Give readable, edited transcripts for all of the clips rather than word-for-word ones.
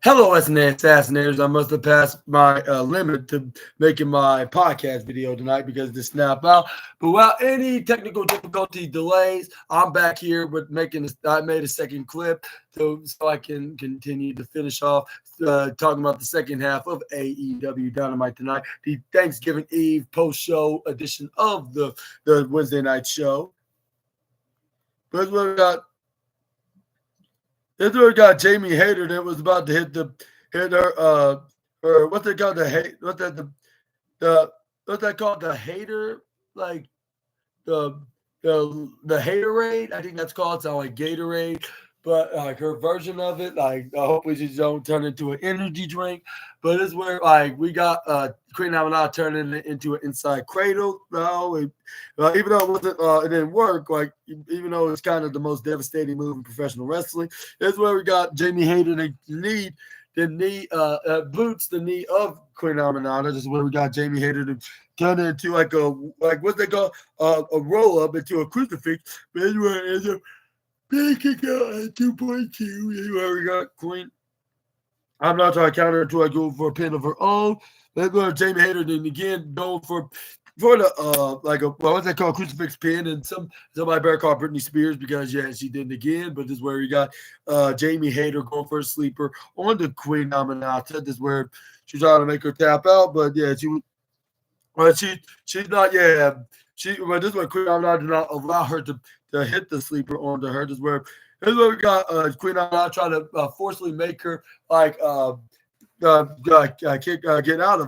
Hello, SNA assassinators. I must have passed my limit to making my podcast video tonight because this snap out. But without any technical difficulty delays, I'm back here with I made a second clip so I can continue to finish off talking about the second half of AEW Dynamite tonight, the Thanksgiving Eve post-show edition of the Wednesday night show. But we got Jamie Hayter that was about to hit her what they call the hate what that the what they call the hater, like the the haterade. I think that's called. It's like Gatorade, but like her version of it, like hopefully she don't turn into an energy drink. But it's where like we got Queen Amina turning it into an inside cradle. No, even though it didn't work. Like even though it's kind of the most devastating move in professional wrestling, that's where we got Jamie Hayter boots the knee of Queen Amina. This is where we got Jamie Hayter to turn it into like what they call a roll up into a crucifix. But anyway, it's a big kick out at 2.2. Anyway, we got Queen. I'm not trying to counter to go for a pin of her own. Let's go to Jamie Hayter then again going for the what's that called, crucifix pin, and somebody better call Britney Spears because she did it again. But this is where we got Jamie Hayter going for a sleeper on the Queen Aminata. This is where she's trying to make her tap out, but she's not but this is where Queen Aminata did not allow her to hit the sleeper onto her. This is where we got Queen Aminata trying to forcefully make her get out of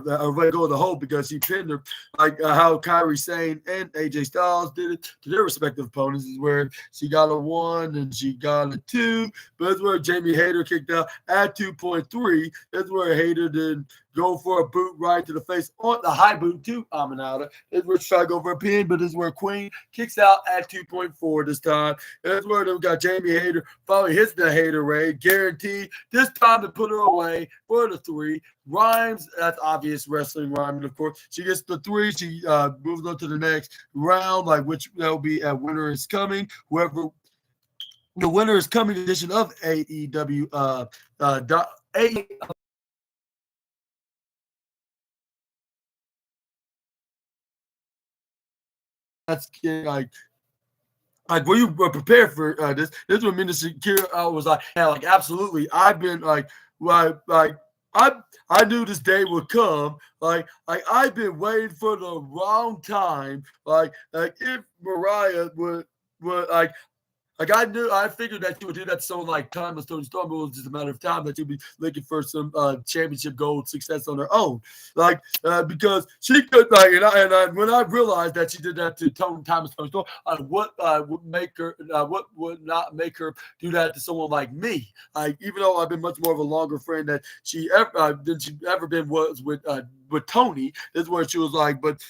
that or let go of the hold because he pinned her, like how Kairi Sane and AJ Styles did it to their respective opponents. Is where she got a 1 and she got a 2, but that's where Jamie Hayter kicked out at 2.3. That's where Hayter did go for a boot right to the face on the high boot to Aminata. That's where she tried to go for a pin, but this is where Queen kicks out at 2.4 this time. That's where we got Jamie Hayter finally hits the Hayter raid, guaranteed this time to put her away for the 3. Rhymes, that's obvious wrestling rhyming, of course. She gets the 3. She moves on to the next round, which that'll be a Winter is Coming. Whoever the Winter is Coming edition of AEW that's like were you prepared for this? This is what Minister Kira was like. Yeah, like absolutely. I've been like I knew this day would come. Like I've been waiting for the wrong time. Like if Mariah would I figured that she would do that so like time was Tony Storm, but it was just a matter of time that she'd be looking for some championship gold success on her own. Because she could when I realized that she did that to Tony Storm, what would not make her do that to someone like me? Even though I've been much more of a longer friend than she ever been was with Tony, is where she was like, but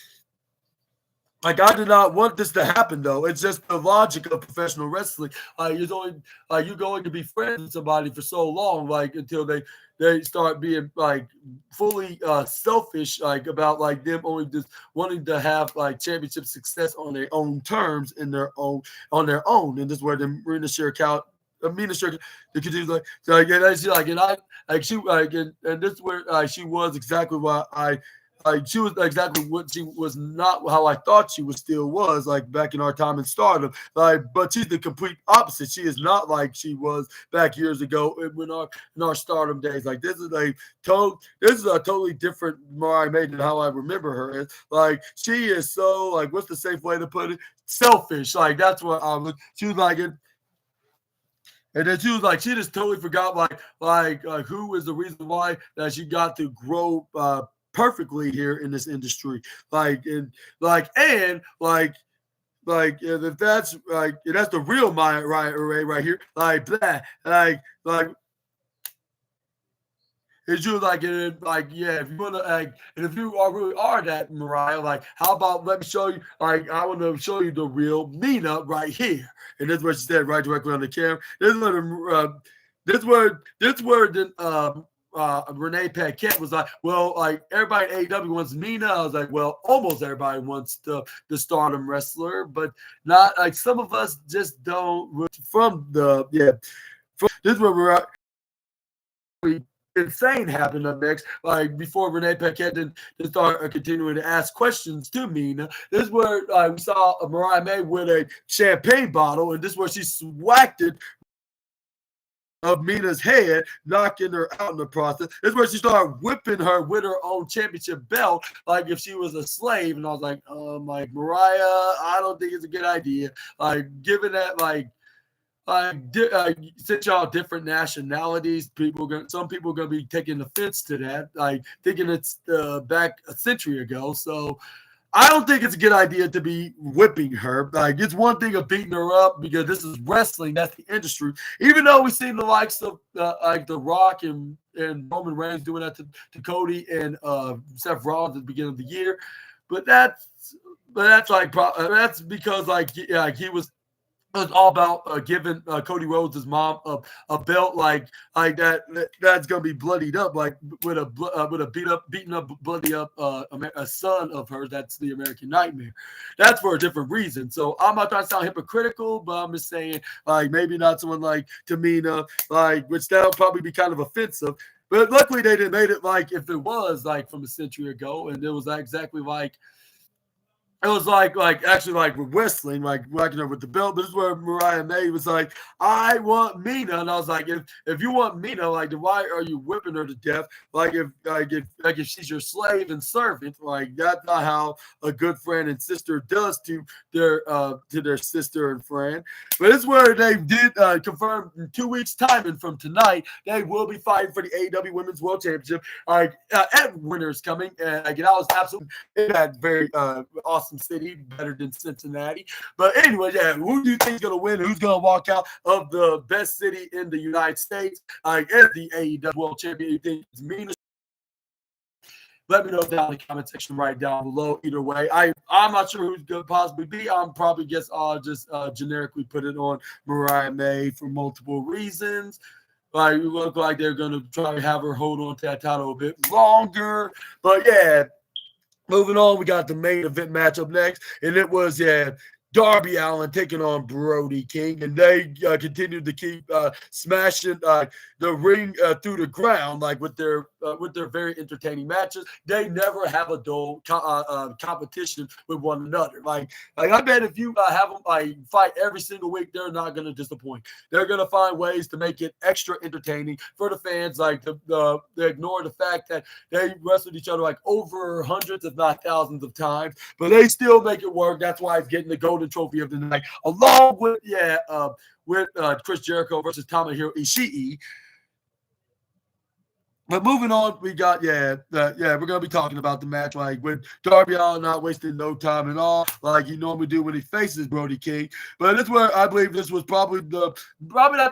I did not want this to happen, though. It's just the logic of professional wrestling. You're going to be friends with somebody for so long, until they start being fully selfish, about them only just wanting to have championship success on their own terms on their own, and this is where the Marina Shirkout. Amina Shirkout, the continues and this is where she was exactly why she was exactly what she was not how I thought she still was back in our time in Stardom. But she's the complete opposite. She is not like she was back years ago in our Stardom days. This is a totally different Mariah May than how I remember her. She is so what's the safe way to put it? Selfish. That's what I was. She was like it. And then she was like, she just totally forgot who is the reason why that she got to grow perfectly here in this industry. If that's that's the real Maya right here. It's you if you wanna and if you really are that Mariah, how about let me show you, I want to show you the real Mina right here. And that's what she said right directly on the camera. This word then Renee Paquette was like, well, everybody at AEW wants Mina. I was like, well, almost everybody wants the Stardom wrestler, but not some of us just don't. This is where we're at. insane happened up next. Like before Renee Paquette didn't start continuing to ask questions to Mina. This is where we saw Mariah May with a champagne bottle, and this is where she swacked it of Mina's head, knocking her out in the process. This is where she started whipping her with her own championship belt, like if she was a slave. And I was like, Mariah, I don't think it's a good idea. Like, given that, since y'all different nationalities, some people are gonna be taking offense to that, like thinking it's back a century ago. So I don't think it's a good idea to be whipping her. Like, it's one thing of beating her up because this is wrestling. That's the industry. Even though we've seen the likes of like The Rock and Roman Reigns doing that to Cody and Seth Rollins at the beginning of the year, but that's because he was. It was all about giving Cody Rhodes' mom a belt like that. That's gonna be bloodied up, like with a beaten up, bloody up a son of hers. That's the American Nightmare. That's for a different reason. So I'm not trying to sound hypocritical, but I'm just saying like maybe not someone like Tamina, like which that would probably be kind of offensive. But luckily they didn't make it like if it was like from a century ago, and it was exactly like. It was like actually like with wrestling, like rocking her with the belt. But this is where Mariah May was like, I want Mina. And I was like, if you want Mina, like then why are you whipping her to death? Like if she's your slave and servant, like that's not how a good friend and sister does to their sister and friend. But it's where they did confirm in 2 weeks' time, and from tonight, they will be fighting for the AEW Women's World Championship. At Winners coming. And I was absolutely in that very awesome city, better than Cincinnati. But anyway, yeah, who do you think is going to win? Who's going to walk out of the best city in the United States as the AEW World Champion? You think it's Mina? Let me know down in the comment section right down below. Either way, I'm not sure who's going to possibly be. I'm probably guess I'll just generically put it on Mariah May for multiple reasons. Like, you look like they're going to try to have her hold on to that title a bit longer. But yeah, moving on, we got the main event matchup next, and it was Darby Allin taking on Brody King, and they continued to keep smashing the ring through the ground, like with their very entertaining matches. They never have a dull competition with one another. Like I bet if you have them fight every single week, they're not going to disappoint. They're going to find ways to make it extra entertaining for the fans. Like they ignore the fact that they wrestled each other like over hundreds, if not thousands of times, but they still make it work. That's why it's getting the golden trophy of the night, along with Chris Jericho versus Tomohiro Ishii. But moving on, we got we're gonna be talking about the match like with Darby Allin not wasting no time at all, like he normally do when he faces Brody King. But this where I believe this was probably not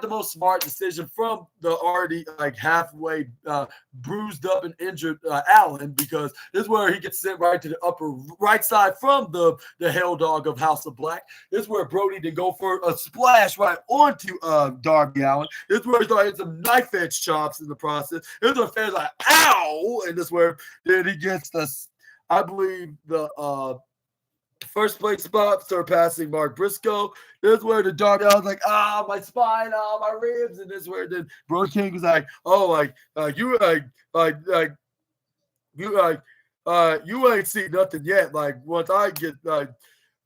the most smart decision from the already like halfway bruised up and injured Allin, because this is where he gets sent right to the upper right side from the Hell Dog of House of Black. This is where Brody did go for a splash right onto Darby Allin. This is where he started some knife edge chops in the process. This is where fans like ow, and this is where then he gets I believe the first place spot, surpassing Mark Briscoe. This is where the Darby Allin's like, my spine, my ribs, and this is where then Brody King was like, you ain't seen nothing yet. Like once I get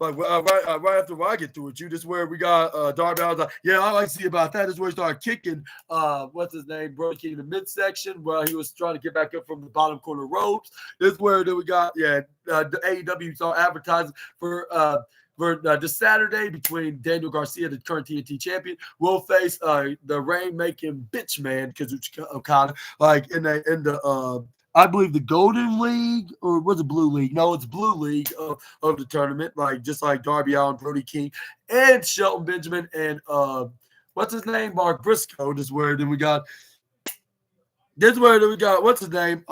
right after I get through with you, this is where we got Darby Allin's like, yeah, I like to see about that. This is where he started kicking what's his name, Brody King in the midsection where he was trying to get back up from the bottom corner ropes. This is where then we got the AEW saw advertising for this Saturday between Daniel Garcia, the current TNT champion, will face the rain-making bitch man Kazuchika Okada, like in the I believe the Golden League, or was it Blue League? No, it's Blue League of the tournament, like just like Darby Allin, Brody King, and Shelton Benjamin, and what's his name, Mark Briscoe. This is where we got what's his name,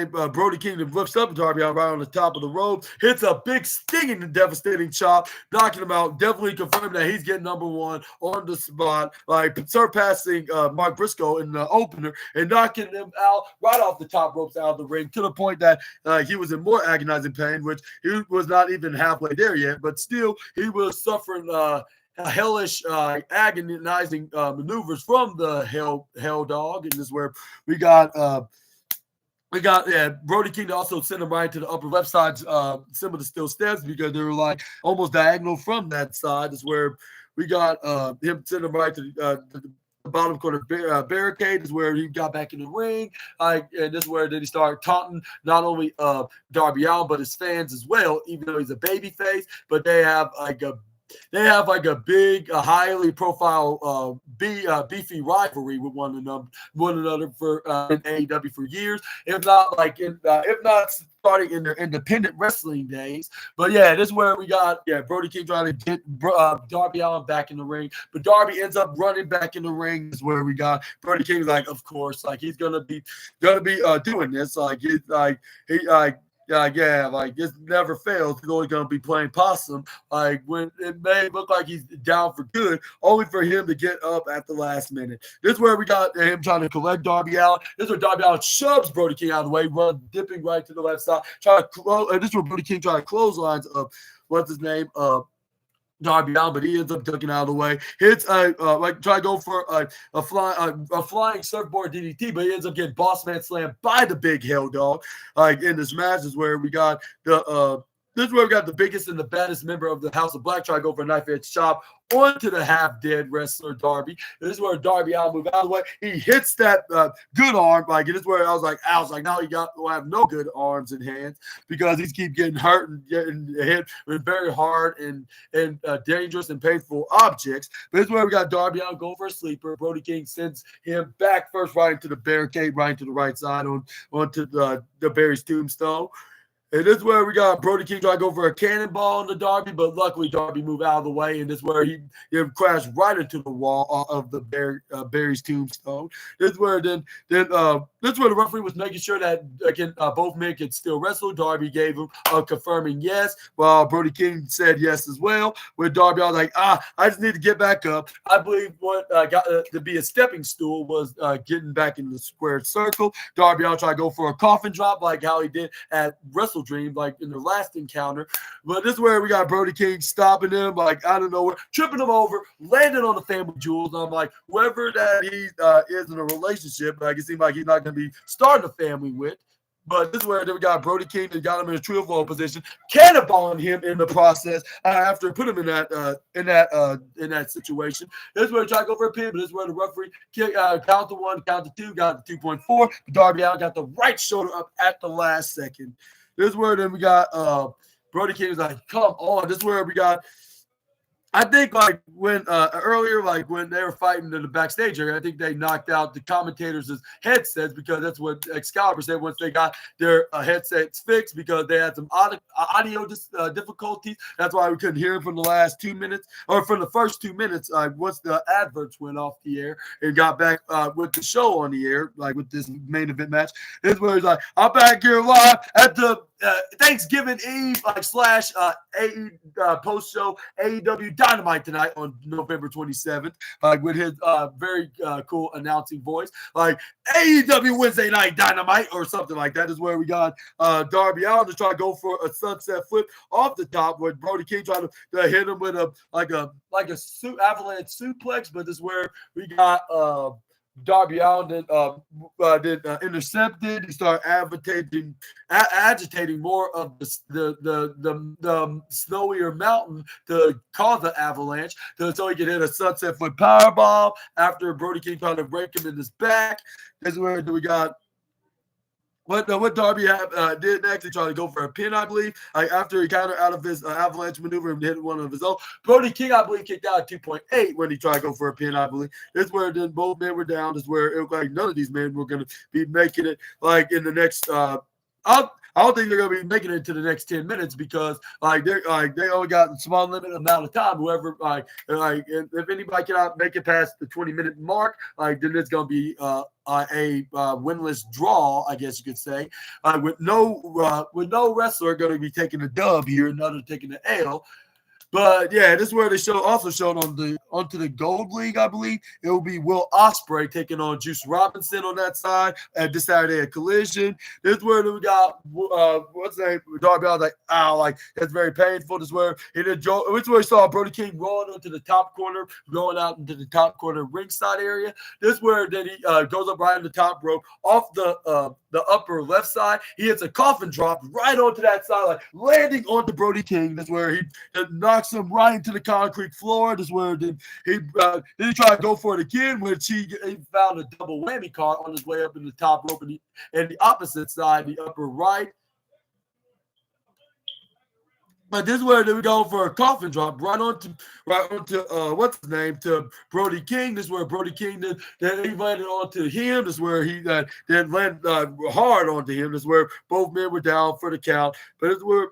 Brody King that lifts up Darby Allin right on the top of the rope, hits a big stinging and devastating chop, knocking him out, definitely confirming that he's getting number one on the spot, like surpassing Mark Briscoe in the opener and knocking him out right off the top ropes out of the ring to the point that he was in more agonizing pain, which he was not even halfway there yet, but still he was suffering hellish, agonizing maneuvers from the Hell Dog, and this is where we got. Brody King also sent him right to the upper left side, some of the steel steps because they were like almost diagonal from that side. Is where we got him sent him right to the bottom corner barricade. Is where he got back in the ring. And this is where then he started taunting not only Darby Allin but his fans as well, even though he's a baby face. But they have like a big, highly profile, beefy rivalry with one another for in AEW for years, if not starting in their independent wrestling days. But yeah, this is where we got Brody King trying to get Darby Allin back in the ring, but Darby ends up running back in the ring. This is where we got Brody King's like, of course, like he's gonna be doing this, like it never fails. He's always gonna be playing possum. Like when it may look like he's down for good, only for him to get up at the last minute. This is where we got him trying to collect Darby Allin. This is where Darby Allin shoves Brody King out of the way, dipping right to the left side, trying to close. And this is where Brody King trying to clotheslines up. What's his name? Darby Allin, but he ends up ducking out of the way. Hits try to go for a flying surfboard DDT, but he ends up getting boss man slammed by the big Hell Dog. In this match is where we got this is where we got the biggest and the baddest member of the House of Black try to go for a knife edge chop onto the half-dead wrestler Darby. This is where Darby Allin moves out of the way. He hits that good arm. This is where I was like, now he will have no good arms and hands because he's keep getting hurt and getting hit with very hard and dangerous and painful objects. But this is where we got Darby Allin going for a sleeper. Brody King sends him back first right into the barricade, right to the right side onto the Barry's tombstone. And this is where we got Brody King trying to go for a cannonball on the Darby, but luckily Darby moved out of the way, and this is where he crashed right into the wall of the Barry's tombstone. This is where this is where the referee was making sure that both men could still wrestle. Darby gave him a confirming yes, while Brody King said yes as well. With Darby, I was like, I just need to get back up. I believe what got to be a stepping stool was getting back in the square circle. Darby, I'll try to go for a coffin drop like how he did at Wrestle Dream, like in their last encounter. But this is where we got Brody King stopping him, like out of nowhere, tripping him over, landing on the family jewels. I'm like, whoever that he is in a relationship, it seems like he's not going to be starting a family with. But this is where we got Brody King that got him in a true fall position, cannonballing him in the process after put him in that situation. This is where he tried to go for a pin, but this is where the referee count to 1, count to 2, got to 2.4. Darby Allin got the right shoulder up at the last second. This is where then we got Brody King was like, come on. This is where we got, I think when earlier, when they were fighting in the backstage area, I think they knocked out the commentators' headsets because that's what Excalibur said once they got their headsets fixed because they had some audio difficulties. That's why we couldn't hear him from the last 2 minutes or from the first 2 minutes once the adverts went off the air and got back with the show on the air, with this main event match. This is where he's like, I'm back here live at the Thanksgiving Eve slash post show AEW Dynamite tonight on November 27th, with his very cool announcing voice, AEW Wednesday Night Dynamite or something like that. Is where we got Darby Allin to try to go for a sunset flip off the top, with Brody King trying to hit him with a avalanche suplex. But this is where we got Darby Allin intercepted. He started agitating more of the snowier mountain to cause the avalanche, so he could hit a sunset flip powerbomb after Brody King trying to break him in his back. This is where we got what Darby did next. He tried to go for a pin, I believe, after he countered out of his avalanche maneuver and hit one of his own. Brody King, I believe, kicked out at 2.8 when he tried to go for a pin, I believe. This is where then both men were down. This is where it looked like none of these men were going to be making it in the next I don't think they're going to be making it to the next 10 minutes because they only got a small limited amount of time. Whoever if anybody cannot make it past the 20-minute mark, then it's going to be a winless draw, I guess you could say, with no wrestler going to be taking a dub here, another taking the L. But yeah, this is where they also showed onto the Gold League, I believe. It will be Will Ospreay taking on Juice Robinson on that side at this Saturday at Collision. This is where we got what's his name? Darby Allin like, ow, like that's very painful. This is where we saw Brody King rolling onto the top corner, going out into the top corner ringside area. This is where then he goes up right in the top rope off the upper left side. He hits a coffin drop right onto that side, like landing onto Brody King. That's where he knocks him right into the concrete floor. This is where then he tried to go for it again, which he found a double whammy card on his way up in the top rope and the opposite side, the upper right. But this is where we go for a coffin drop right onto what's his name, to Brody King. This is where Brody King then he landed onto him. This is where he then landed hard onto him. This is where both men were down for the count. But it's where